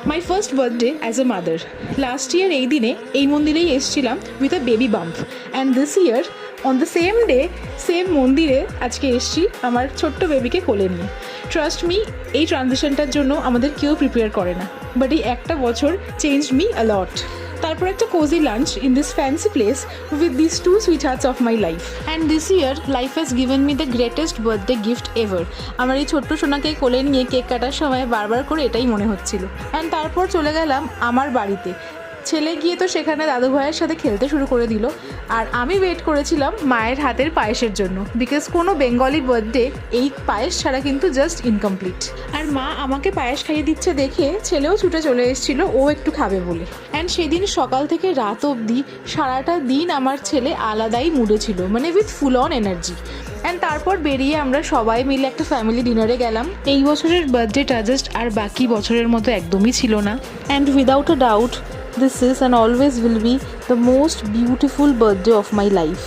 My first birthday as a mother. Last year এই দিনে এই মন্দিরেই এসেছিলাম with a baby bump, and this year on the same day same মন্দিরে আজকে এসছি আমার ছোট্ট বেবিকে কোলে নিয়ে। ট্রাস্ট মি, এই ট্রানজিশনটার জন্য আমাদের কেউ প্রিপেয়ার করে না, বাট এই একটা বছর চেঞ্জ মি আ লট। তারপর একটা cozy lunch in this fancy place with this two sweethearts of my life, and this year life has given me the greatest birthday gift ever. আমার এই ছোট্ট সোনাকে কোলে নিয়ে কেক কাটার সময় বারবার করে এটাই মনে হচ্ছিল। অ্যান্ড তারপর চলে গেলাম আমার বাড়িতে। ছেলে গিয়ে তো সেখানে দাদু ভাইয়ের সাথে খেলতে শুরু করে দিল, আর আমি ওয়েট করেছিলাম মায়ের হাতের পায়েসের জন্য, বিকজ কোনো বেঙ্গলি বার্থডে এই পায়েস ছাড়া কিন্তু জাস্ট ইনকমপ্লিট। আর মা আমাকে পায়েস খাইয়ে দিচ্ছে দেখে ছেলেও ছুটে চলে এসেছিলো ও একটু খাবে বলে। অ্যান্ড সেদিন সকাল থেকে রাত অবধি সারাটা দিন আমার ছেলে আলাদাই মুডে ছিল, মানে with full on energy. And তারপর বেরিয়ে আমরা সবাই মিলে একটা ফ্যামিলি ডিনারে গেলাম। এই বছরের বার্থডেটা জাস্ট আর বাকি বছরের মতো একদমই ছিল না, and without a doubt this is and always will be the most beautiful birthday of my life.